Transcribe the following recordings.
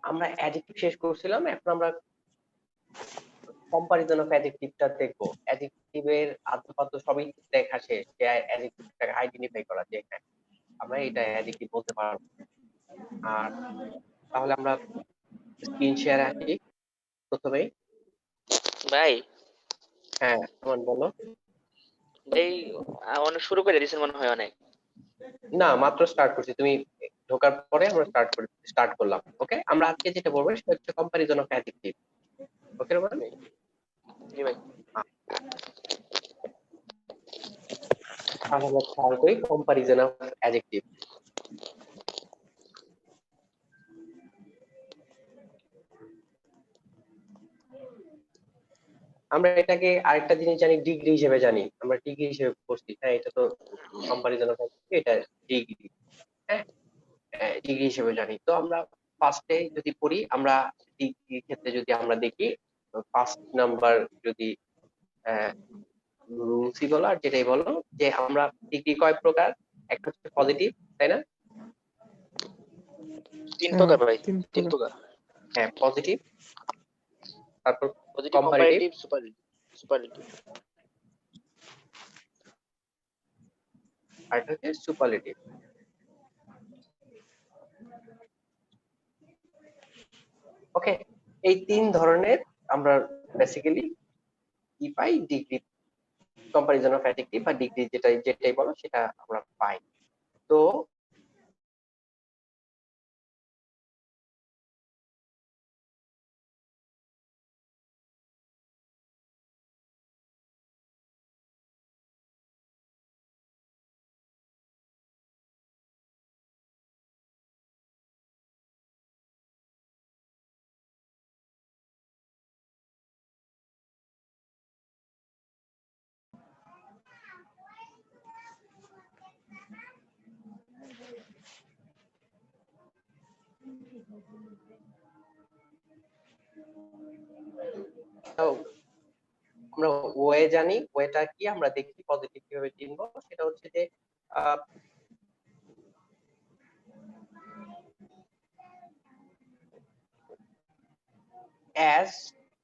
আমরা অ্যাডজেক্টিভ শেষ করছিলাম, এখন আমরা কম্পারিজন অফ অ্যাডজেক্টিভটা দেখবো। অ্যাডজেক্টিভের আদ্যপাদ্য সবই দেখা শেষ, যে অ্যাডজেক্টিভটাকে আইডেন্টিফাই করা, যে হ্যাঁ আমরা এটা অ্যাডজেক্টিভ বলতে পারবো। আর তাহলে আমরা স্ক্রিন শেয়ার আসি প্রথমেই। ভাই হ্যাঁ তোমার বলো। এই অনেক শুরু করে দিয়েছেন মনে হয় অনেক। না মাত্র স্টার্ট করছি, তুমি ঢোকার পরে আমরা স্টার্ট করলাম। ওকে, আমরা আজকে যেটা বলবো সেটা হচ্ছে comparison of adjective. Okay Roman, জি ভাই। তাহলে আমরা খেয়াল করি কম্পারিজন অফ অ্যাডজেক্টিভ। আমরা এটাকে আরেকটা জিনিস জানি, ডিগ্রি হিসেবে জানি, আমরা ডিগ্রি হিসেবে পড়ছি। হ্যাঁ এটা তো কম্পারিজন অফ অ্যাডজেক্টিভ, এটা ডিগ্রি। হ্যাঁ ডিগ্রি হিসেবে জানি। তো আমরা ফার্স্টে যদি পড়ি, আমরা ডিগ্রির ক্ষেত্রে যদি আমরা দেখি, ফার্স্ট নাম্বার যদি রুলসই বলো আর যেটাই বলো, যে আমরা ডিগ্রি কয় প্রকার, একটা হচ্ছে পজিটিভ, তাই না? তিন প্রকার ভাই, তিন তিন প্রকার। প্রকার। হ্যাঁ পজিটিভ, তারপর পজিটিভ, কম্পারেটিভ, কম্পারেটিভ, সুপারলেটিভ। আর একটা হচ্ছে সুপারলেটিভ। ওকে, এই তিন ধরনের আমরা বেসিক্যালি কি পাই, ডিগ্রি কম্পারিজন অফ অ্যাডজেক্টিভ বা ডিগ্রি যেটাই যেটাই বলো সেটা আমরা পাই। তো আমরা ওয়ে জানি, ওয়েটা কি আমরা দেখি পজিটিভ কিভাবে চিনবো, সেটা হচ্ছে যে অ্যাজ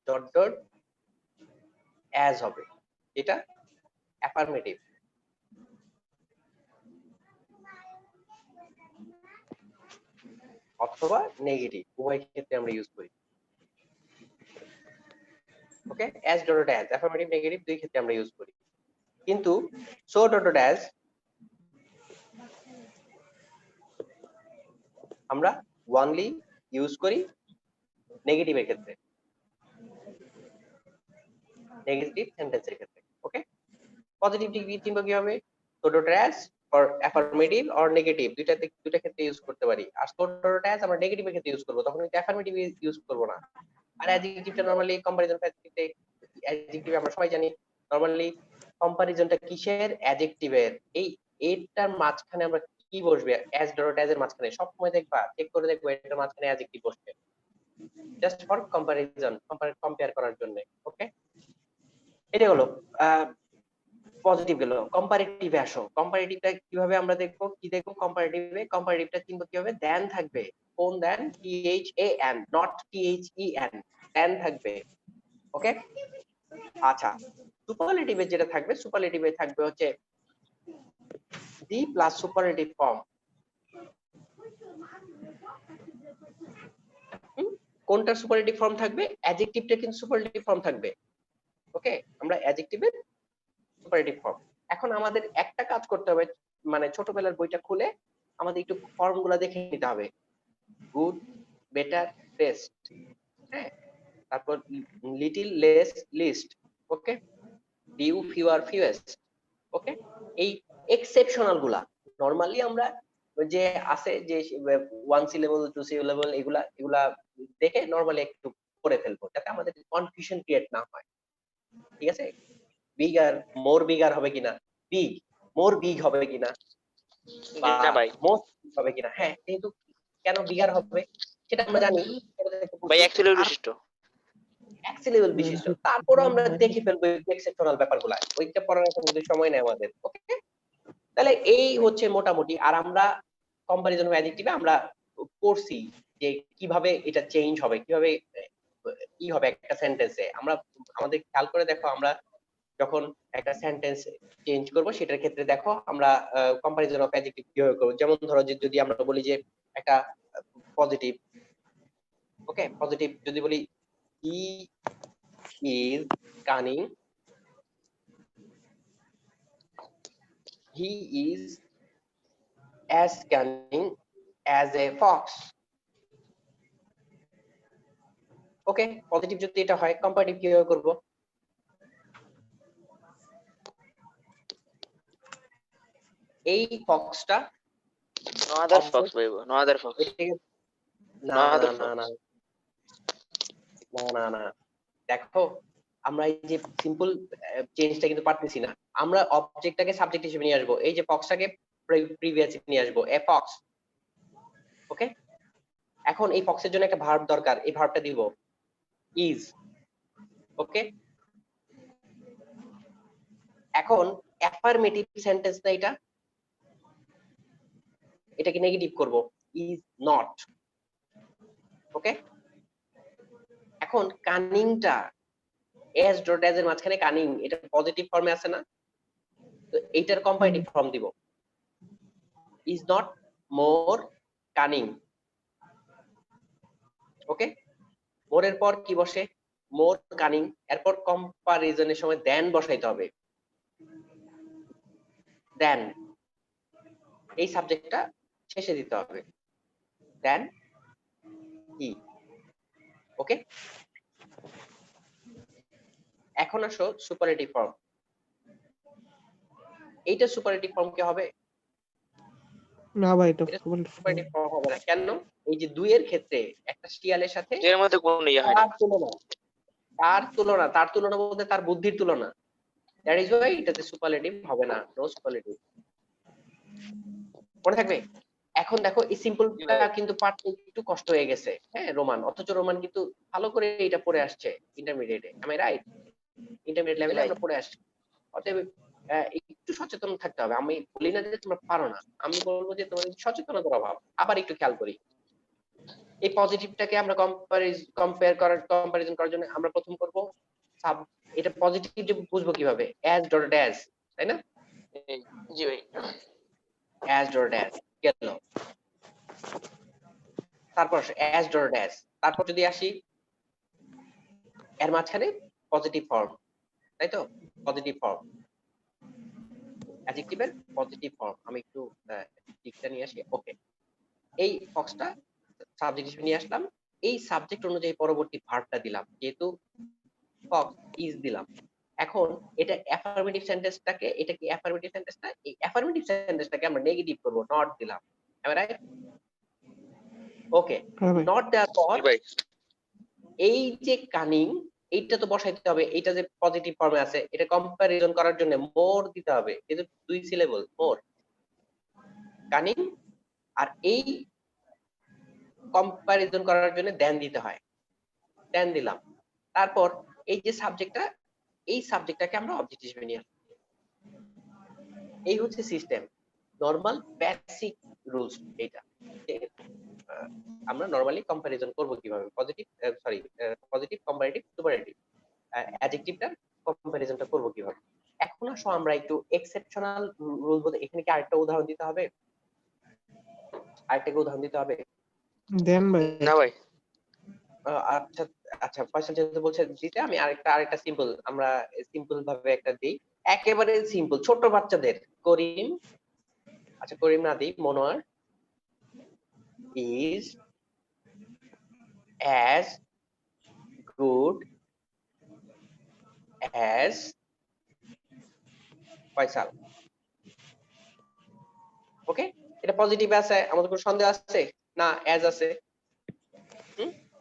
ডট ডট অ্যাজ হবে, এটা অ্যাফার্মেটিভ, অথবা নেগেটিভ, উভয় ক্ষেত্রে আমরা ইউজ করি। Okay, as dot dot as, affirmative negative দুই ক্ষেত্রে আমরা ইউজ করি। কিন্তু সো ডট ডট অ্যাজ আমরা ওয়ানলি ইউজ করি নেগেটিভের ক্ষেত্রে, নেগেটিভ সেন্টেন্সের ক্ষেত্রে। ওকে, পজিটিভ ডিগ্রি চিনব কিভাবে, so dot as for affirmative or negative, দুইটা ক্ষেত্রে ইউজ করতে পারি। আর সো ডট অ্যাজ আমরা নেগেটিভের ক্ষেত্রে ইউজ করব, তখন কিন্তু অ্যাফার্মেটিভ ইউজ করব না। আর অ্যাডজেক্টিভটা নরমালি কম্পারিজন অ্যাডজেক্টিভে, অ্যাডজেক্টিভ আমরা সবাই জানি নরমালি কম্পারিজনটা কিসের, অ্যাডজেক্টিভের। এই এটার মাঝখানে আমরা কি বসবে, অ্যাজ ডট অ্যাজ এর মাঝখানে সবসময় দেখবা, চেক করে দেখবো এটার মাঝখানে অ্যাডজেক্টিভ বসবে, জাস্ট ফর কম্পারিজন, কম্পেয়ার করার জন্য। ওকে, এটা হলো পজিটিভ গেল। কম্পারেটিভে আসো, কম্পারেটিভটা কিভাবে আমরা দেখবো, কি দেখবো কম্পারেটিভে, কম্পারেটিভটা চিনবো কিভাবে, দেন থাকবে, কোন দেন, THAN, নট THEN, দেন থাকবে। ওকে, আচ্ছা সুপারলেটিভে যেটা থাকবে, সুপারলেটিভে থাকবে হচ্ছে দি প্লাস সুপারলেটিভ ফর্ম। কোনটা সুপারলেটিভ ফর্ম থাকবে, অ্যাডজেক্টিভটা কিন্তু সুপারলেটিভ ফর্ম থাকবে। ওকে, আমরা অ্যাডজেক্টিভের সুপারলেটিভ ফর্ম। এখন আমাদের একটা কাজ করতে হবে, মানে ছোটবেলার বইটা খুলে আমাদের একটু ফর্মগুলো দেখে নিতে হবে। গুড, বেটার, বেস্ট, হ্যাঁ, তারপর লিটল, লেস, লিস্ট, ওকে, ফিউ, ফিউয়ার, ফিউয়েস্ট। ওকে, এই এক্সেপশনাল গুলা নরমালি আমরা যে আছে যে ওয়ান সিলেবল, টু সিলেবল, এগুলা এগুলা দেখে নরমালি একটু করে ফেলবো, যাতে আমাদের কনফিউশন ক্রিয়েট না হয়। ঠিক আছে, বিগার, মোর বিগার হবে কিনা, বিগ, মোর বিগ হবে কিনা, বা না ভাই, মোস্ট হবে কিনা। হ্যাঁ, কিন্তু কেন বিগার হবে সেটা আমরা জানি, ভাই অ্যাকচুয়ালি বিশিষ্ট। এক্সেলেবল বিশিষ্ট, তারপরও আমরা দেখে ফেলবো এক্সেপশনাল ব্যাপারগুলো, ওইটা পড়ার এখন যদি সময় নেই আমাদের। ওকে, তাহলে এই হচ্ছে মোটামুটি। আর আমরা কম্পারিজন অ্যাডজেক্টিভে আমরা পড়ছি যে কিভাবে এটা চেঞ্জ হবে, কিভাবে কি হবে একটা সেন্টেন্সে। আমরা আমাদের খেয়াল করে দেখো, আমরা যখন একটা সেন্টেন্স চেঞ্জ করব সেটার ক্ষেত্রে দেখো আমরা কম্পারিজন অফ অ্যাডজেক্টিভ কিভাবে করব। যেমন ধরো যে যদি আমরা বলি যে একটা পজিটিভ, ওকে, পজিটিভ যদি বলি he is cunning, he is as cunning as a fox, okay. Positive যদি এটা হয়, কম্পারেটিভ কিভাবে করব? এই ফক্সটা নো আদার ফক্স অবজেক্ট, ভাই, নো আদার ফক্স, এটাকে না নো না আদার না ফক্স। না না না না, দেখো আমরা এই যে সিম্পল চেঞ্জটা কিন্তু পারতেছি না। আমরা অবজেক্টটাকে সাবজেক্ট হিসেবে নিয়ে আসবো, এই যে ফক্সটাকে প্রিভিয়াস নিয়ে আসবো, এ ফক্স, ওকে। এখন এই ফক্সের জন্য একটা ভার্ব দরকার, এই ভার্বটা দিব ইজ, ওকে। এখন অ্যাফার্মেটিভ সেন্টেন্স না এটা, এটাকে নেগেটিভ করব, ইজ নট, ওকে। এখন কানিংটা এস ডট এস এর মাঝখানে কানিং, এটা পজিটিভ ফর্মে আছে না, তো এইটার কম্পারেটিভ ফর্ম দিব, ইজ নট মোর কানিং, ওকে। মোরের পর কি বসে? মোর কানিং, এরপর কম্পারিজনের সময় দেন বসাইতে হবে, দেন এই সাবজেক্টটা শেষে দিতে হবে, দেন হি, ওকে। এখন আসো সুপারলেটিভ ফর্ম, এইটা সুপারলেটিভ ফর্ম কি হবে? না ভাই, এটা এটা ফুল সুপারলেটিভ ফর্ম হবে না, কেন? এই যে দুই এর ক্ষেত্রে একটা শিয়ালের সাথে এর মধ্যে কোন ইয়ে হয় না। তার তুলনা, তার তুলনা বলতে তার বুদ্ধির তুলনা, দ্যাট ইজ ওয়াই এটাতে সুপারলেটিভ হবে না, নো সুপারলেটিভ, মনে থাকবে। এখন দেখো এই সিম্পলটা কিন্তু পারতে একটু কষ্ট হয়ে গেছে, হ্যাঁ রোমান, অথচ রোমান কিন্তু ভালো করে এটা পড়ে আসছে ইন্টারমিডিয়েটে, আমি রাইট? ইন্টারমিডিয়েট লেভেলে ভাই আমরা পড়ে আসছি। অতএব একটু সচেতন থাকতে হবে। আমি বলি না যে তোমরা পারো না, আমি বলবো যে তোমাদের সচেতনতার অভাব। আবার একটু খেয়াল করি, এই পজিটিভটাকে আমরা কম্পারিজন করার জন্য আমরা প্রথম করব সাব, এটা পজিটিভ যে বুঝবো কিভাবে? অ্যাজ ডট অ্যাজ, তাই না? জি ভাই। অ্যাজ ডট অ্যাজ গেল, তারপর অ্যাজ ডট অ্যাজ, তারপর যদি আসি এর মাঝখানে পজিটিভ ফর্ম, তাই তো? পজিটিভ ফর্ম, অ্যাডজেক্টিভের পজিটিভ ফর্ম, আমি একটু দিকটা নিয়ে আসি, ওকে। এই ফক্সটা সাবজেক্ট হিসেবে নিয়ে আসলাম, এই সাবজেক্ট অনুযায়ী পরবর্তী ভার্বটা দিলাম, যেহেতু ফক্স ইজ দিলাম। এখন এটা অ্যাফার্মেটিভ সেন্টেন্সটাকে, এটা কি অ্যাফার্মেটিভ সেন্টেন্স না? এই অ্যাফার্মেটিভ সেন্টেন্সটাকে আমরা নেগেটিভ করব, নট দিলাম, রাইট? ওকে, হ্যাঁ ভাই। নট দেওয়ার পর জি ভাই। এই যে কানিং, এইটা তো বসাইতে হবে, এইটা যে পজিটিভ ফর্মে আছে, এটা কম্পারিজন করার জন্য মোর দিতে হবে, কিন্তু দুই সিলেবল মোর, কানিং, আর এই কম্পারিজন করার জন্য দেন দিতে হয়, দেন দিলাম। তারপর এই যে সাবজেক্টটা, এই সাবজেক্টটাকে আমরা অবজেক্ট হিসেবে নিয়ে আসবো। এই হচ্ছে সিস্টেম, নরমাল বেসিক রুলস এটা। আমরা নরমালি কম্পারিজন করব কিভাবে, পজিটিভ পজিটিভ কম্পারেটিভ সুপারলেটিভ অ্যাডজেক্টিভটার কম্পারিজনটা করব কিভাবে। এখন আসো আমরা একটু এক্সেপশনাল রুল বলতে, এখানে কি আরেকটা উদাহরণ দিতে হবে? আরেকটা উদাহরণ দিতে হবে? দেন ভাই। না ভাই। আচ্ছা আচ্ছা, ফয়সাল যেহেতু বলছে দিতে, আমি আরেকটা সিম্পল, আমরা সিম্পল ভাবে একটা দিই, একেবারে সিম্পল ছোট বাচ্চাদের। করিম, আচ্ছা করিম না দিই, Monowar is as good as Faisal, okay. এটা পজিটিভ আছে, আমাদের কোনো সন্দেহ আছে না? অ্যাজ আছে,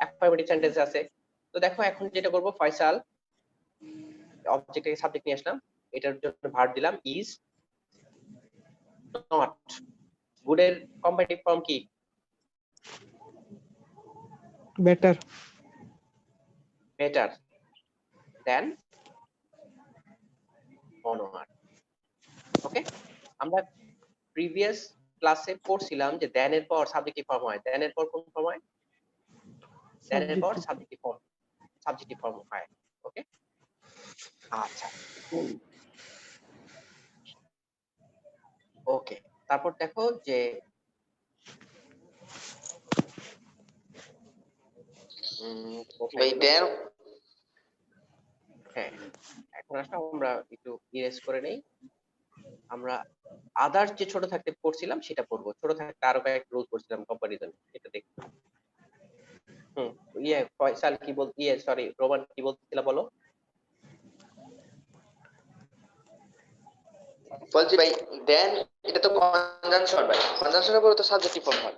অ্যাফার্মেটিভ সেন্টেন্স আছে। তো দেখো এখন যেটা করব, ফয়সাল অবজেক্ট থেকে সাবজেক্ট নিয়ে আসলাম, এটার জন্য ভার্ব দিলাম ইজ নট, গুডের কম্পারেটিভ ফর্ম কি? বেটার। বেটার দেন মনোয়ার, ওকে। আমরা প্রিভিয়াস ক্লাসে পড়ছিলাম যে দেন এর পর সাবজেক্টিভ ফর্ম হয়, দেন এর পর কোন ফর্ম হয়? দেন এর পর Subjective. সাবজেক্টিভ ফর্ম হয়। ওকে, আচ্ছা, ওকে। তারপর দেখো যে কোথায় ভাই গেল? দেন হ্যাঁ, এখন আসলে আমরা একটু ইরেজ করে নেই। আমরা আদার্স যে ছোট থাকতে পড়ছিলাম সেটা পড়বো। ছোট থাকতে আরো কয়েকটা রুল পড়ছিলাম কম্পারিজন, এটা দেখি। ফয়সাল কি বল, সরি রোমান কি বলছিলা বলো? বলছি ভাই দেন এটা তো কনজাংশন ভাই, কনজাংশনের পরে তো সাবজেক্টিভ ফর্ম হয়।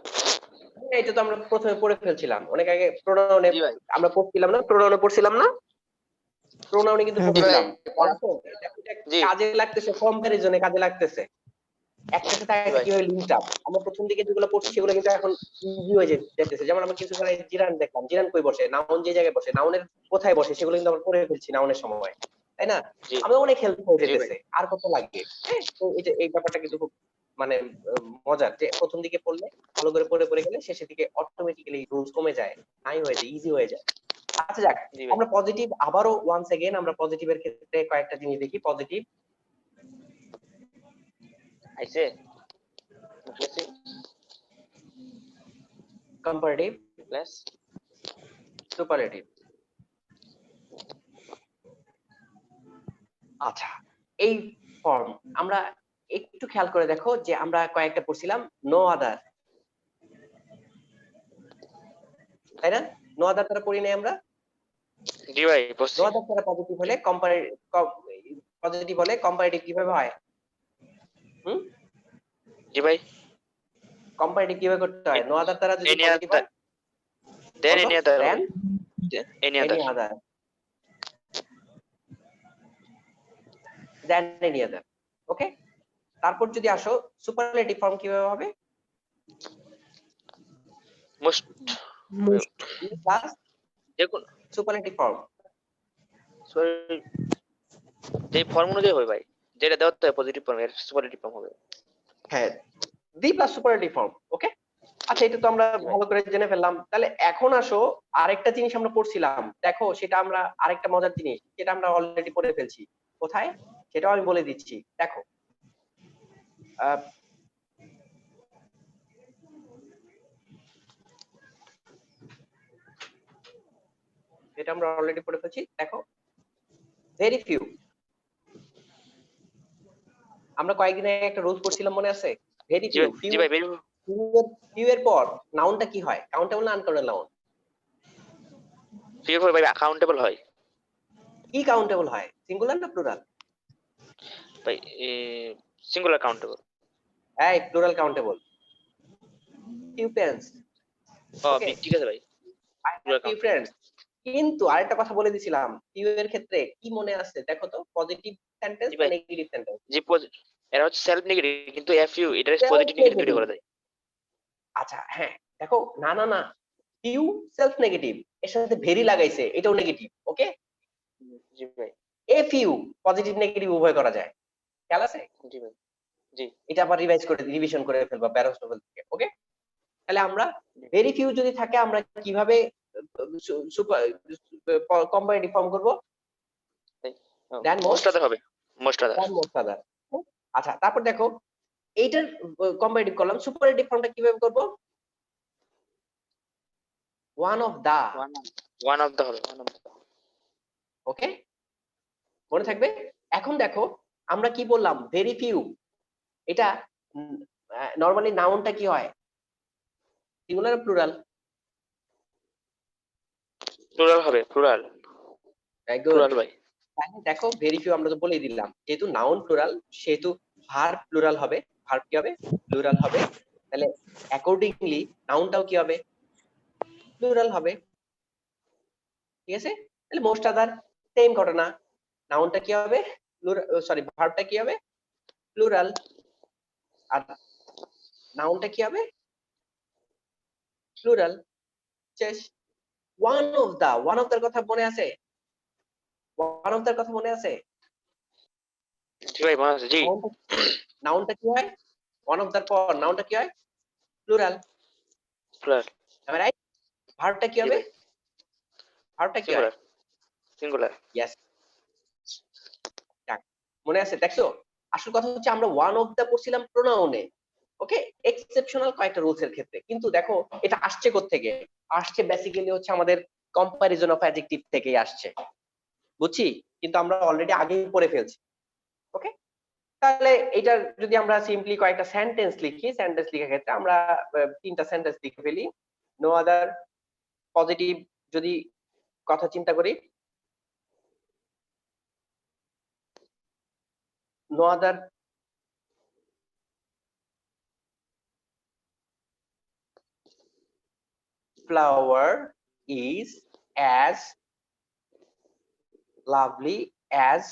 এটা তো আমরা প্রথমে পড়ে ফেলছিলাম অনেক আগে, প্রোনাউনে জি ভাই, আমরা পড়ছিলাম না, প্রোনাউনে পড়ছিলাম না, প্রোনাউনে কিন্তু হ্যাঁ ভাই। জি ভাই, পড়ছিলাম। মনে আছে? এটা জি কাজে লাগতেছে, কম্পারিজনে কাজে লাগতেছে। একটার সাথে জি আরেকটা ভাই, কিভাবে লিঙ্ক আপ, আমরা প্রথম দিকে যেগুলো পড়ছি সেগুলো কিন্তু এখন ইজি হয়ে যেতেছে। যেমন আমরা কিছু আগে জিরান দেখলাম, জিরান কই বসে, নাউন যে জায়গায় বসে, নাউনের কোথায় বসে সেগুলো কিন্তু আমরা পড়ে ফেলছি নাউনের সময়, তাই না? জি আমরা অনেক হেল্প হয়ে জি ভাই, যেতেছে, আর কত লাগে। হ্যাঁ, তো এটা এই ব্যাপারটা কিন্তু খুব মানে মজার, যে প্রথম দিকে পড়লে ভালো করে পড়ে পড়ে গেলে শেষের দিকে অটোমেটিক্যালি রুলস কমে যায়, নাই হয়ে যায়, ইজি হয়ে যায়। আচ্ছা যাক, জি ভাই। আমরা পজিটিভ আবারও ওয়ান্স এগেইন আমরা পজিটিভের ক্ষেত্রে কয়েকটা জিনিস দেখি। পজিটিভ, আইছে মুখলেছি কম্পারেটিভ, প্লাস সুপারলেটিভ। আচ্ছা, এই ফর্ম আমরা একটু খেয়াল করে দেখো যে আমরা কয়েকটা পড়ছিলাম নো আদার, তাই না? নো আদার তারা পড়ি নাই আমরা। জি ভাই বসছি। নো আদার তারা পজিটিভ হলে পজিটিভ হলে কম্পারেটিভ কিভাবে হয়? হুম, জি ভাই, কম্পারেটিভ কিভাবে করতে হয়? নো আদার তারা যদি এনি পজিটিভ আদার, হয়, দেন বলো। এনি আদার দেন হবে, এনি এনি আদার। আদার, দেন এনি আদার। ওকে, তারপর যদি আসো সুপারলেটিভ ফর্ম কিভাবে হবে? Most Most. প্লাস দেখুন সুপারলেটিভ ফর্ম। সরি, যে ফর্ম অনুযায়ী হবে ভাই, যেটা দেওয়া হয় পজিটিভ ফর্ম এর সুপারলেটিভ ফর্ম হবে। হ্যাঁ, দি প্লাস সুপারলেটিভ ফর্ম। ওকে, আচ্ছা, এটা তো আমরা জি ভাই, ভালো করে জেনে ফেললাম। তাহলে এখন আসো, আরেকটা জিনিস আমরা পড়ছিলাম, দেখো সেটা আমরা আরেকটা মজার জিনিস, যেটা আমরা অলরেডি পড়ে ফেলছি। কোথায় সেটাও আমি বলে দিচ্ছি, দেখো। আহ, এটা আমরা অলরেডি পড়ে ফেলছি, দেখো। ভেরি ফিউ, আমরা কয়েকদিন আগে একটা রুল পড়ছিলাম, মনে আছে? ভেরি জি ফিউ, ভাই, জি ভাই, ফিউ এর পর নাউনটা কি হয়? কাউন্টেবল না আনকাউন্টেবল নাউন? ফিউ ভাই অ্যাকাউন্টেবল হয় কি কাউন্টেবল হয়, সিঙ্গুলার না প্লুরাল? ভাই, সিঙ্গুলার কাউন্টেবল। এই প্লুরাল কাউন্টেবল, ফিউ পেন্স। ও ওকে, ঠিক আছে ভাই, I have plural few countable. Friends. কিন্তু আরেকটা কথা বলে দিছিলাম, ফিউ এর ক্ষেত্রে কি মনে আছে দেখো তো, পজিটিভ সেন্টেন্স জি না ভাই, নেগেটিভ সেন্টেন্স? জি এরা হচ্ছে সেলফ নেগেটিভ, কিন্তু এফইউ এটা সেলফ পজিটিভ নেগেটিভ দুটো নেগেটিভ। করে দেয়। আচ্ছা হ্যাঁ, দেখো, না না না, ফিউ সেলফ নেগেটিভ, এর সাথে ভেরি লাগাইছে, এটাও নেগেটিভ। ওকে, জি ভাই, এ ফিউ পজিটিভ নেগেটিভ উভয় করা যায়, খেয়াল আছে? জি ভাই, জি এটা আবার রিভিশন করে ফেলবা ব্যারোস নোবেল থেকে। ওকে, তাহলে আমরা ভেরি ফিউ যদি থাকে আমরা কিভাবে কম্পারেটিভ ফর্ম করব? দেন মোস্ট মোস্ট, আদার হবে, মোস্ট আদার। দেন মোস্ট আদার। আচ্ছা, তারপর দেখো এইটার কম্পারেটিভ করলাম, সুপারলেটিভ ফর্মটা কিভাবে করব? One of the. One of the হবে, ওয়ান অফ দা। ওকে, মনে থাকবে? এখন দেখো আমরা কি বললাম, ভেরি ফিউ, এটা নরমালি নাউনটা কি হয়, সিঙ্গুলার প্লুরাল? প্লুরাল হবে, প্লুরাল, গুড। প্লুরাল ভাই। তাহলে দেখো ভেরি ফিউ আমরা তো বলেই দিলাম, যেহেতু নাউন প্লুরাল সেহেতু ভার্ব প্লুরাল হবে, ভার্ব কি হবে? প্লুরাল হবে। তাহলে অ্যাকর্ডিংলি নাউনটাও কি হবে? প্লুরাল হবে, ঠিক আছে? তাহলে মোস্ট আদার সেম ঘটনা, নাউনটা কি হবে? সরি, ভার্বটা কি হবে? প্লুরাল, আর নাউনটা কি হবে? প্লুরাল। শেষ। ওয়ান অফ দার কথা মনে আছে? ওয়ান অফ দার কথা মনে আছে? জি ভাই মনে আছে, জি নাউনটা কি হয়? ওয়ান অফ দার পর নাউনটা কি হয়? Plural, plural. রাইট? ভার্বটা কি জি হবে? ভাই, ভার্বটা কি হয়? সিঙ্গুলার ইয়েস, মনে আছে? দেখছো, আসল কথা হচ্ছে আমরা ওয়ান অফ দা পড়ছিলাম প্রোনাউনে, ওকে, এক্সেপশনাল কয়েকটা রুলস এর ক্ষেত্রে। কিন্তু দেখো এটা আসছে কোত্থেকে? আসছে বেসিক্যালি হচ্ছে আমাদের কম্পারিজন অফ অ্যাডজেক্টিভ থেকেই আসছে, বুঝছি? কিন্তু আমরা অলরেডি আগেই পড়ে ফেলছি, ওকে। তাহলে এটা যদি আমরা সিম্পলি কয়েকটা সেন্টেন্স লিখি, সেন্টেন্স লেখার ক্ষেত্রে আমরা তিনটা সেন্টেন্স লিখে ফেলি। নো আদার, পজিটিভ যদি কথা চিন্তা করি, no other flower is as lovely as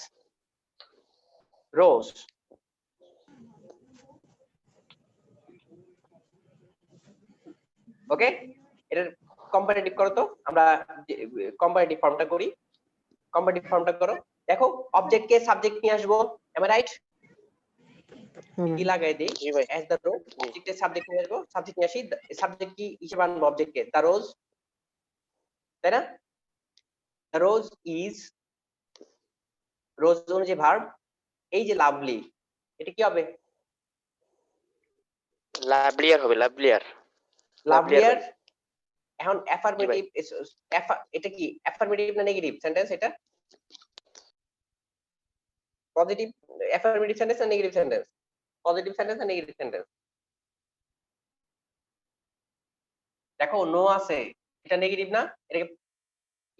rose. Okay, এটার কম্পারেটিভ করো তো, আমরা কম্পারেটিভ ফর্মটা করি। কম্পারেটিভ ফর্মটা করো, দেখো অবজেক্ট কে সাবজেক্ট নিয়ে আসবো, এম আই রাইট? কি লাগাই দেই? জি ভাই অ্যাজ দ্য রোজ, অবজেক্টের সাবজেক্ট নিয়ে আসবো, সাবজেক্ট নিয়ে আসি, সাবজেক্ট কি হিসেবে আনবো অবজেক্টকে? দ্য রোজ, তাই না? দ্য রোজ ইজ, রোজ অনুযায়ী ভার্ব, এই যে লাভলি, এটা কি হবে? লাভলিয়ার হবে, লাভলিয়ার লাভলিয়ার। ভাই। এখন জি ভাই অ্যাফার্মেটিভ, এটা কি অ্যাফার্মেটিভ না নেগেটিভ সেন্টেন্স? এটা পজিটিভ অ্যাফার্মেটিভ সেন্টেন্স না নেগেটিভ সেন্টেন্স? পজিটিভ সেন্টেন্স না নেগেটিভ সেন্টেন্স? দেখো নো আছে, এটা নেগেটিভ না? এটাকে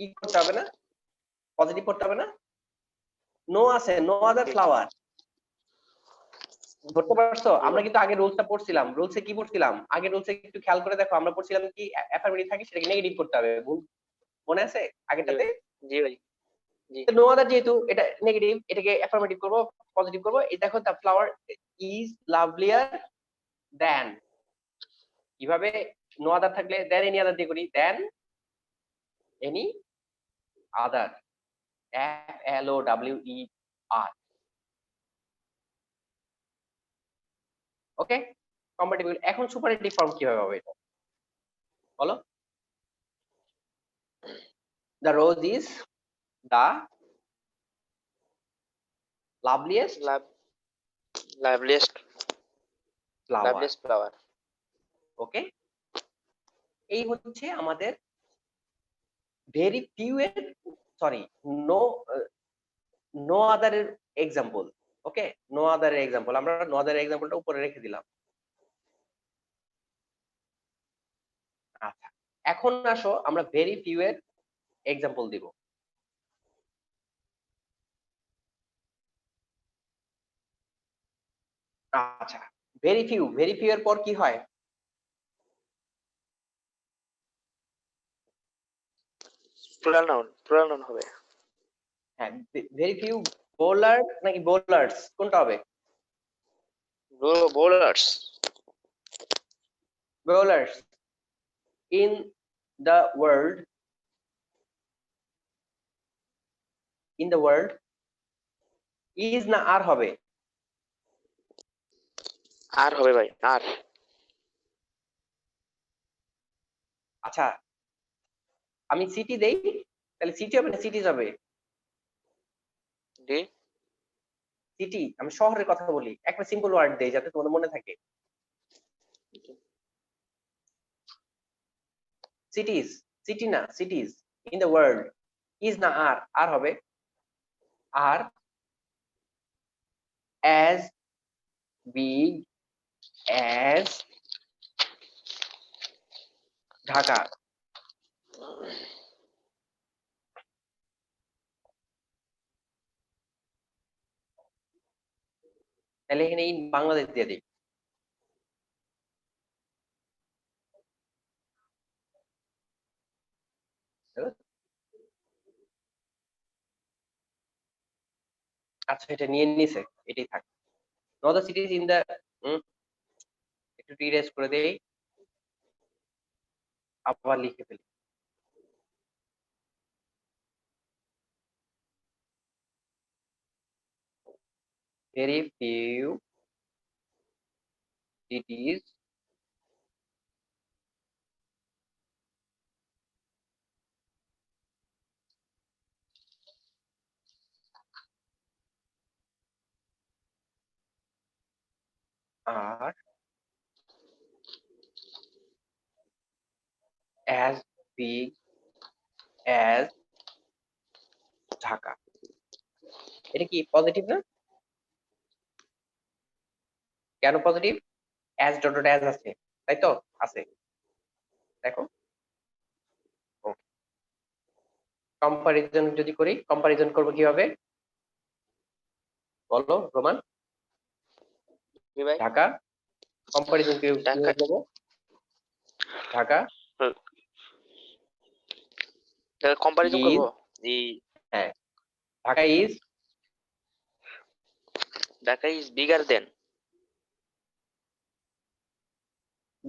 ই করতে হবে না? পজিটিভ করতে হবে না? নো আছে, নো আদার ফ্লাওয়ার, ধরতে পারছো? জি আমরা ভাই কিন্তু আগে রুলসটা পড়ছিলাম, রুলসে কি পড়ছিলাম? আগে রুলসে একটু খেয়াল করে দেখো, আমরা পড়ছিলাম কি অ্যাফার্মেটিভ থাকে সেটাকে নেগেটিভ করতে হবে, মনে আছে জি আগেরটাতে? ভাই জি ভাই জি নো আদার যেহেতু এটা নেগেটিভ, এটাকে অ্যাফার্মেটিভ করব, পজিটিভ করব। এই দেখো the flower is lovelier than, কিভাবে? নো আদার থাকলে দেন এনি আদার দিয়ে করি, than any other, FLOWER, okay. Comparative. এখন সুপারলেটিভ ফর্ম কিভাবে হবে এটা বলো? The rose is the loveliest love loveliest flower, loveliest flower okay. এই হচ্ছে আমাদের ভেরি ফিউ এর, সরি, নো, নো আদার এর এক্সাম্পল, ওকে। নো আদার এর এক্সাম্পল, আমরা নো আদার এর এক্সাম্পলটা উপরে রেখে দিলাম। আচ্ছা, এখন আসো আমরা ভেরি ফিউ এর এক্সাম্পল দিব। আচ্ছা, ভেরি ফিউ, ভেরি ফিউ এর পর কি হয়? প্লুরাল নাউন হবে। হ্যাঁ, ভেরি ফিউ বোলার নাকি বোলার্স, কোনটা হবে? Bowlers bowlers in the world, in the world is না আর হবে? আর হবে ভাই, আর আচ্ছা, আমি সিটি দেই, তাহলে সিটি হবে না সিটিজ হবে? ডি সিটি, আমি শহরের কথা বলি, একটা সিম্পল ওয়ার্ড দেই যাতে তোমাদের মনে থাকে। সিটিজ, সিটি না সিটিজ, ইন দ্য ওয়ার্ল্ড, ইজ না আর, আর হবে? আর অ্যাজ বিগ অ্যাজ ঢাকা, তাহলে এখানে ইন বাংলাদেশ দিয়ে দিই। আচ্ছা, এটা নিয়ে নিছে, এটাই থাক। Know the cities in the, একটু রিরেজ করে দেই, আবার লিখে ফেলি। Very few cities are as big as Dhaka. এটা কি পজিটিভ না? কেন positive? as dot dot as আছে, তাই তো? আছে, দেখো। কম্পারিজন যদি করি, কম্পারিজন করবো কিভাবে বলো রোমান? কি ভাই? ঢাকা কম্পারিজন ঢাকা কিভাবে দেবো? ঢাকা কম্পারিজন is, করবো হ্যাঁ, Dhaka is Dhaka is bigger then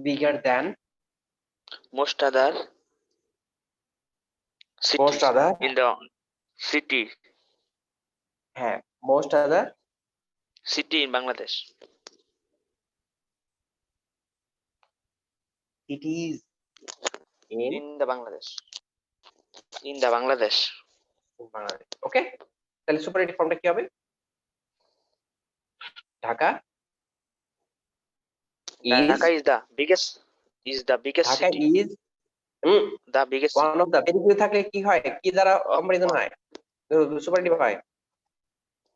bigger than most other most cities other, in the city হ্যাঁ, most other city in Bangladesh. cities in In the Bangladesh. In the Bangladesh. Bangladesh. Okay, তাহলে superlative ফর্মটা কি হবে? Dhaka Dhaka is, is the biggest Dhaka city. is The biggest one of the, বেরিয়ে থাকলে কি হয়, কি দ্বারা of কম্পারিজন হয়, সুপারলেটিভ হয়?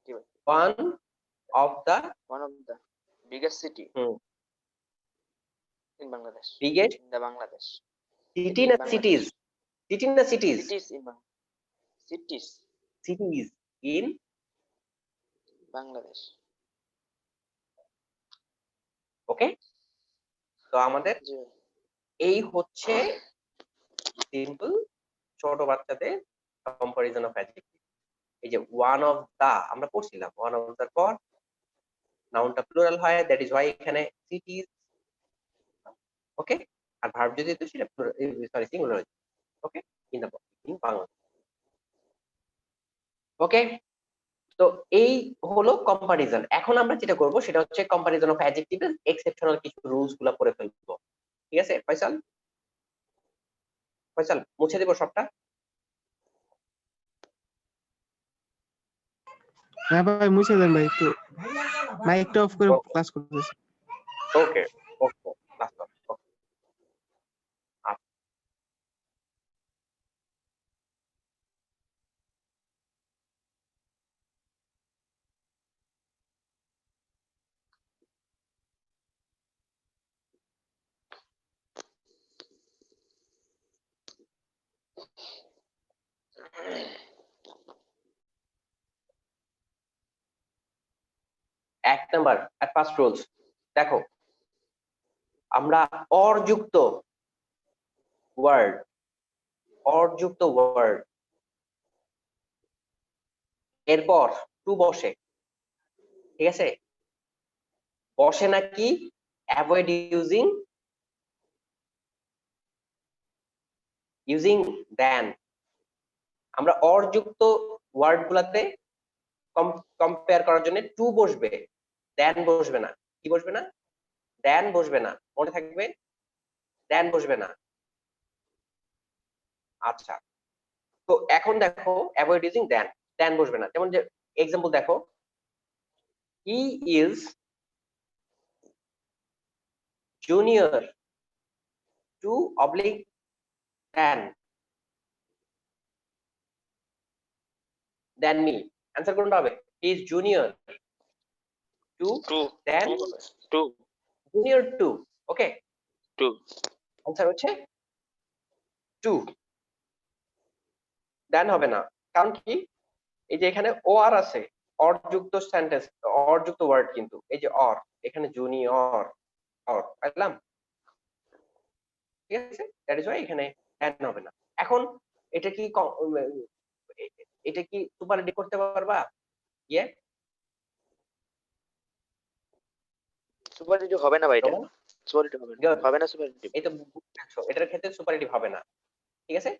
কি ভাই? One of the one of the biggest city hmm in Bangladesh. Biggest In the Bangladesh. City In না Bangladesh. সিটিজ? সিটি না cities? Cities in cities cities in Bangladesh. Okay. তো আমাদের জি ভাই। এই হচ্ছে সিম্পল ছোট বাচ্চাদের কম্পারিজন অফ অ্যাডজেক্টিভ। এই যে ওয়ান অফ দা আমরা পড়ছিলাম, ওয়ান অফ দার পর নাউনটা প্লুরাল হয়, দ্যাট ইজ ওয়াই এখানে সিটিজ। ওকে, আর ভার্ব যদি তো সেটা সরি সিঙ্গুলার হয়ে যাবে। ওকে, ইন দা ইন বাংলা। ওকে, তো এই হলো কম্পারিজন। এখন আমরা যেটা করব সেটা হচ্ছে কম্পারিজন অফ অ্যাডজেক্টিভের এক্সেপশনাল কিছু রুলস গুলো করে ফেলবো। ঠিক আছে ফয়সাল? ফয়সাল মুছে দেব সবটা। হ্যাঁ ভাই মুছে দেন ভাই, একটু মাইকটা অফ করে ক্লাস করতেছি। ওকে ওকে লাস্ট ওকে। এক নাম্বার এট ফার্স্ট রুলস, দেখো আমরা অরযুক্ত ওয়ার্ড, অরযুক্ত ওয়ার্ড এরপর টু বসে, ঠিক আছে? বসে নাকি অ্যাভয়েড ইউজিং দেন। আমরা অরযুক্ত ওয়ার্ড গুলাতে কম্পেয়ার করার জন্য টু বসবে, দেন বসবে না। কি বসবে না? দেন বসবে না, মনে থাকবে, দেন বসবে না। আচ্ছা, তো এখন দেখো অ্যাভয়েড ইউজিং দেন, দেন বসবে না। যেমন যে এক্সাম্পল দেখো, he is junior to oblique than me. Answer কোনটা হবে? He is junior to than Two. Junior to. Okay, Two. Answer হচ্ছে টু, দেন হবে না। কারণ কি? এই যে এখানে ও আর আছে, অরযুক্ত সেন্টেন্স, অরযুক্ত ওয়ার্ড, কিন্তু এই যে অর, এখানে জুনিয়র অর পাইলাম, ঠিক আছে? দ্যাট ইজ ওয়াই এখানে দেন হবে না। এখন এটা কি এটা কি সুপারলেটিভ করতে পারবা? ইয়ে Superlative হবে না ভাই এটা। রোমান? Superlative হবে না। Good. হবে না superlative। এই তো বুঝছো, এটার ক্ষেত্রে সুপারলেটিভ হবে না, ঠিক আছে?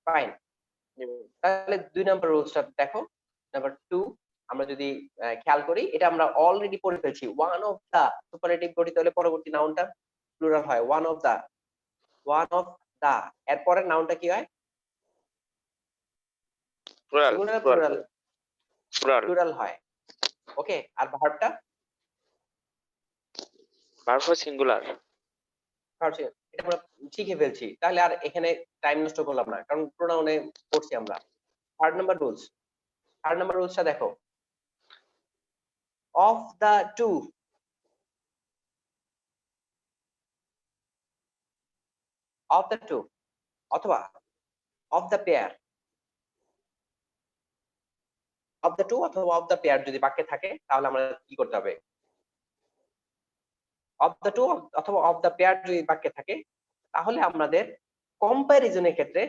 ফাইন। জি ভাই। তাহলে 2 নাম্বার রুলসটা দেখো, নাম্বার 2, আমরা যদি খেয়াল করি, এটা আমরা অলরেডি পড়ে ফেলছি। ওয়ান অফ দা সুপারলেটিভ করি তাহলে পরবর্তী নাউনটা প্লুরাল হয়, one of the, one of the. এরপরের নাউনটা কি হয়? Plural. Singular Plural. Plural? Plural. Plural হয়। ওকে, আর ভার্বটা ভার্ব ফর সিঙ্গুলার। ভার্ব এটা আমরা শিখে ফেলছি, তাহলে আর এখানে টাইম নষ্ট করলাম না, কারণ প্রোনাউনে পড়ছি আমরা। থার্ড নাম্বার রুলসটা দেখো, of the two, of the two অথবা of the pair, of the two অথবা অফ দা পেয়ার যদি বাক্যে থাকে তাহলে আমরা কি করতে হবে? অফ দা টু অথবা অফ দা পেয়ার যদি বাক্যে থাকে তাহলে আমাদের কম্পারিজনের ক্ষেত্রে,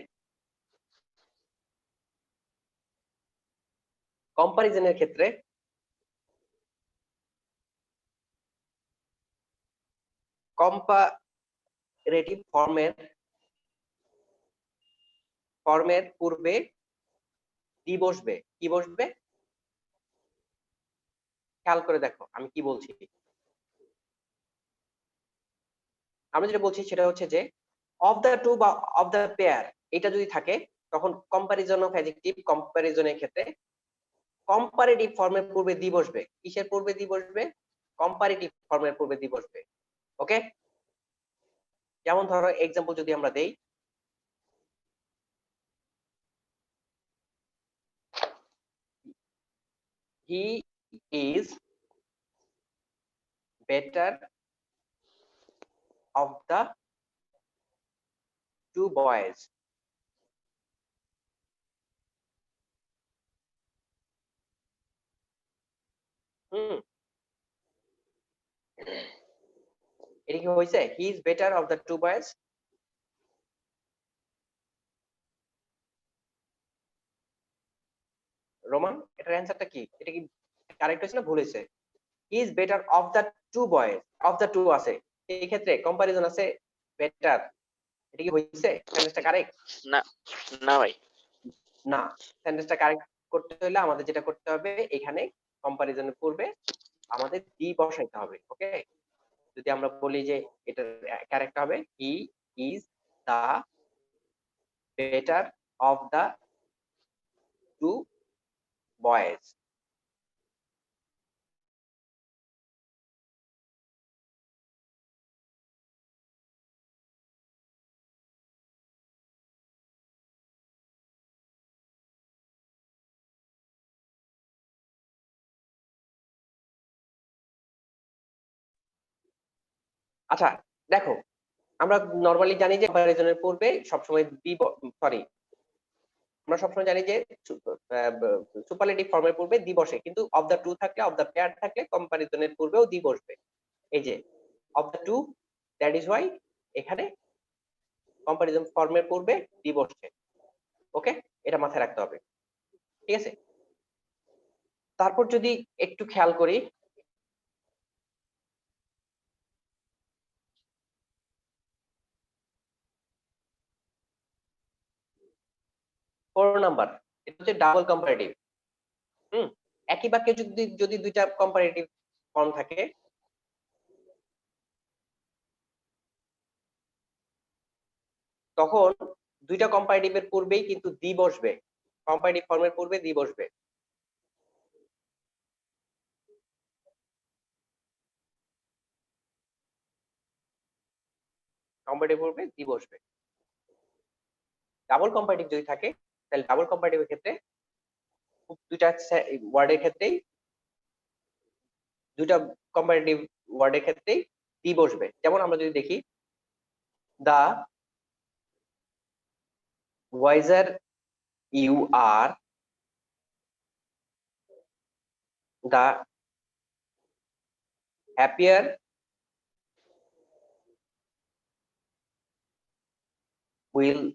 কম্পারিজনের ক্ষেত্রে কম্পারেটিভ ফর্মের পূর্বে কি বসবে? কি বসবে? খেয়াল করে দেখো আমি কি বলছি। আমরা যেটা বলছি সেটা হচ্ছে যে অফ দা টু বা অফ দা পেয়ার এটা যদি থাকে তখন কম্পারিজন অফ অ্যাডজেক্টিভ কম্পারিজনের ক্ষেত্রে কম্পারেটিভ ফর্মের পূর্বে দি বসবে। কিসের পূর্বে দি বসবে? কম্পারেটিভ ফর্মের পূর্বে দি বসবে। ওকে, যেমন ধরো এক্সাম্পল যদি আমরা দেই, he is better of the two boys. Hmm, এটা কি হয়েছে? He is better of the two boys. Roman, এটার অ্যান্সারটা কি? এটা কি কারেক্ট হয়েছে না ভুল হয়েছে? He is better of the two boys, of the two আছে, এই ক্ষেত্রে কম্পারিজন আছে বেটার, এটা কি হয়েছে? সেন্টেন্সটা কারেক্ট? না, না ভাই। না, সেন্টেন্সটা কারেক্ট করতে হলে আমাদের যেটা করতে হবে, এখানে কম্পারিজনের পূর্বে আমাদের দি বসাইতে হবে। ওকে, যদি আমরা বলি যে এটা কারেক্ট হবে, he is the better of the two boys. আচ্ছা দেখো, আমরা নরমালি জানি যে কম্পারিজনের পূর্বে সবসময় দি, সরি, আমরা সবসময় জানি যে সুপারলেটিভ ফর্মের পূর্বে দি বসে, কিন্তু অফ দা টু থাকলে, অফ দা পেয়ার থাকলে কম্পারিজনের পূর্বেও দি বসবে। এই যে of the two, that is why এখানে কম্পারিজন ফর্মের পূর্বে দি বসছে। ওকে, এটা মাথায় রাখতে হবে। ঠিক আছে, তারপর যদি একটু খেয়াল করি, ফোর নাম্বার, এটা হচ্ছে ডাবল কম্পারেটিভ। হুম, একই বাক্যে যদি যদি দুইটা কম্পারেটিভ ফর্ম থাকে, তখন দুইটা কম্পারেটিভের পূর্বেই কিন্তু দি বসবে, কম্পারেটিভ ফর্মের পূর্বে দি বসবে। কম্পারেটিভ পূর্বে দি বসবে। ডাবল কম্পারেটিভ যদি থাকে তাহলে ডাবল কম্পারেটিভের ক্ষেত্রে দুইটা ওয়ার্ডের ক্ষেত্রেই, দুইটা কম্পারেটিভ ওয়ার্ডের ক্ষেত্রেই দি বসবে। যেমন আমরা যদি দেখি, the wiser you are, the happier will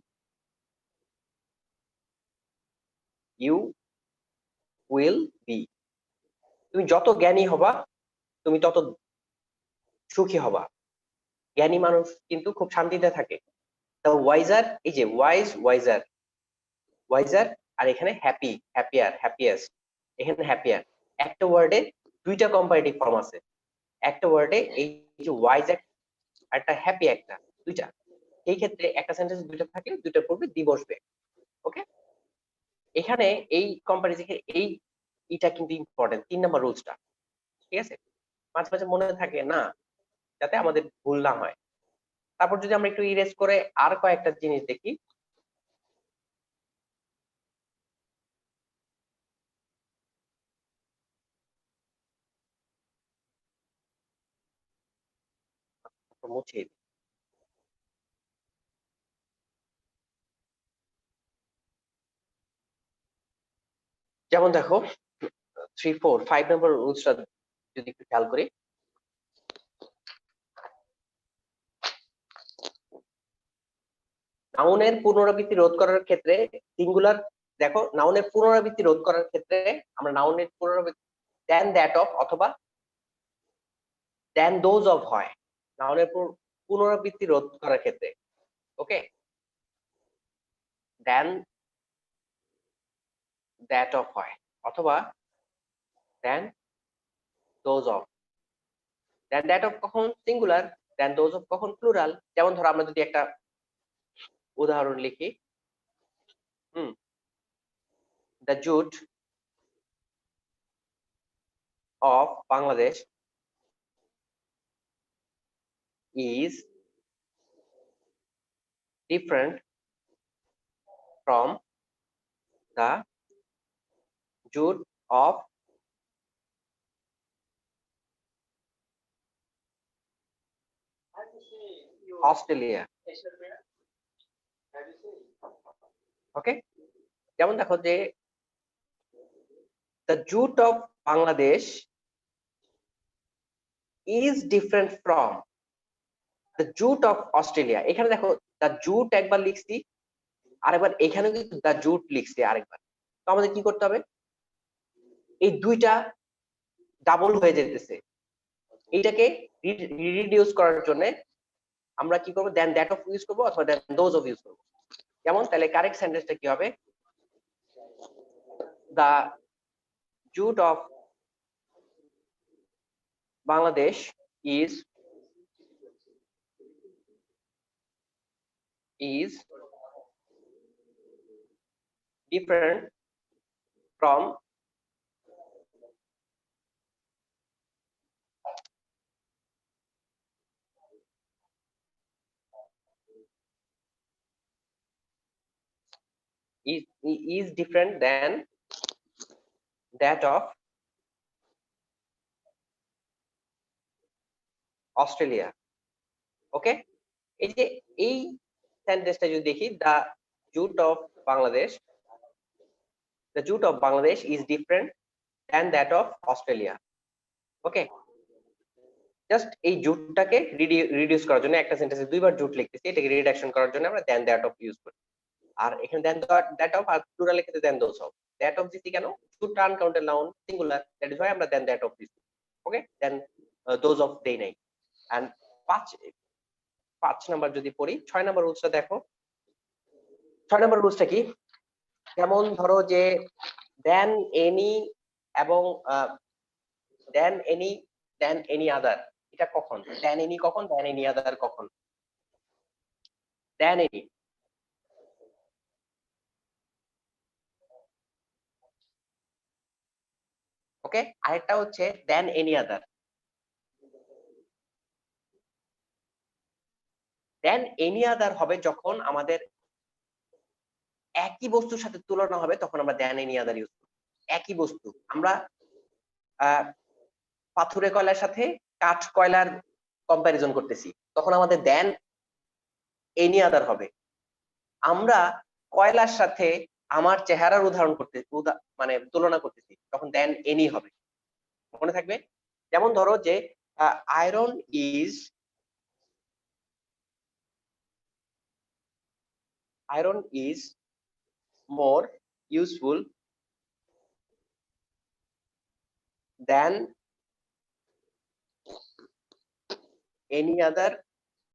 you will be। তুমি যত জ্ঞানী হবা তুমি তত সুখী হবা। জ্ঞানী মানুষ কিন্তু খুব শান্তিতে থাকে। তো ওয়াইজার, এই যে ওয়াইজ, ওয়াইজার, ওয়াইজার, আর এখানে হ্যাপি, হ্যাপিয়ার, হ্যাপিয়েস্ট, এখানে হ্যাপিয়ার, একটা ওয়ার্ডে দুইটা কম্পারেটিভ ফর্ম আছে। একটা ওয়ার্ডে এই যে ওয়াইজ একটা, হ্যাপি একটা, দুইটা, এই ক্ষেত্রে একটা সেন্টেন্স দুইটা থাকলে দুইটার পূর্বে দি বসবে। ওকে, এখানে এই কম্পারিজন, এই এটা কিন্তু ইম্পর্টেন্ট, 3 নাম্বার রুলসটা। ঠিক আছে, মাঝে মাঝে মনে থাকে না যাতে আমাদের ভুল না হয়। তারপর যদি আমরা একটু ইরেজ করে আর কয়েকটা জিনিস দেখি, মুছে দিই। যেমন দেখো 3, 4, 5 নম্বর রুলসটা যদি একটু খেয়াল করি, নাউনের পুনরাবৃত্তি রোধ করার ক্ষেত্রে সিঙ্গুলার, দেখো নাউনের পুনরাবৃত্তি রোধ করার ক্ষেত্রে আমরা নাউনের পুনরাবৃত্তি দেন দ্যাট অফ অথবা দেন দোজ অফ হয় নাউনের পুনরাবৃত্তি রোধ করার ক্ষেত্রে। ওকে, দেন দ্যাট অফ হয় অথবা than those of. Than that of কখন সিঙ্গুলার, দেন দোজ অফ কখন প্লুরাল। যেমন ধরো আমরা যদি একটা উদাহরণ লিখি, the jute of Bangladesh is different from the jute of Australia. ওকে, যেমন দেখো যে the jute of Bangladesh is different from the jute of Australia. এখানে দেখো the jute একবার লিখছি, আরেকবার এখানেও কিন্তু the jute লিখছি আরেকবার। তো আমাদের কি করতে হবে, এই দুইটা ডাবল হয়ে যেতেছে, এইটাকে রিডিউস করার জন্য আমরা কি করবো, দেন দ্যাট অফ ইউজ করবো অথবা দেন দোজ অফ ইউজ করবো। যেমন তাহলে কারেক্ট সেন্টেন্সটা কি হবে, the jute of Bangladesh is different from is different than that of Australia. ওকে, এই যে এই সেন্টেন্সটা যদি দেখি, the jute of Bangladesh is different than that of Australia. Okay, just এই জুটটাকে রিডিউস করার জন্য একটা সেন্টেন্সে দুইবার জুট লিখতেছি, এটাকে রিডাকশন করার জন্য আমরা দেন দ্যাট অফ ইউজ করি। আর এখানে দেন দ্যাট অফ আর প্লুরাল ক্ষেত্রে than those of. That of দিছি কেন, jute uncounted noun singular, that is why আমরা দেন দ্যাট অফ দিছি। ওকে, দেন দোজ অফ দেই নাই। এন্ড 5 নাম্বার যদি পড়ি, 6 নাম্বার রুলসটা দেখো। 6 নাম্বার রুলসটা কি, যেমন ধরো যে দেন এনি এবং দেন এনি আদার, এটা কখন দেন এনি, কখন দেন এনি আদার, কখন দেন এনি। ওকে, আরেকটা হচ্ছে দেন এনি আদার। দেন এনি আদার হবে যখন আমাদের একই বস্তুর সাথে তুলনা হবে, তখন আমরা দেন এনি আদার ইউজ করব। একই বস্তু, আমরা পাথুরে কয়লার সাথে কাঠ কয়লার কম্পারিজন করতেছি, তখন আমাদের দেন এনি আদার হবে। আমরা কয়লার সাথে আমার চেহারার উদাহরণ করতে মানে তুলনা করতেছি, তখন দেন এনি হবে। মনে থাকবে, যেমন ধরো যে iron is more useful then any other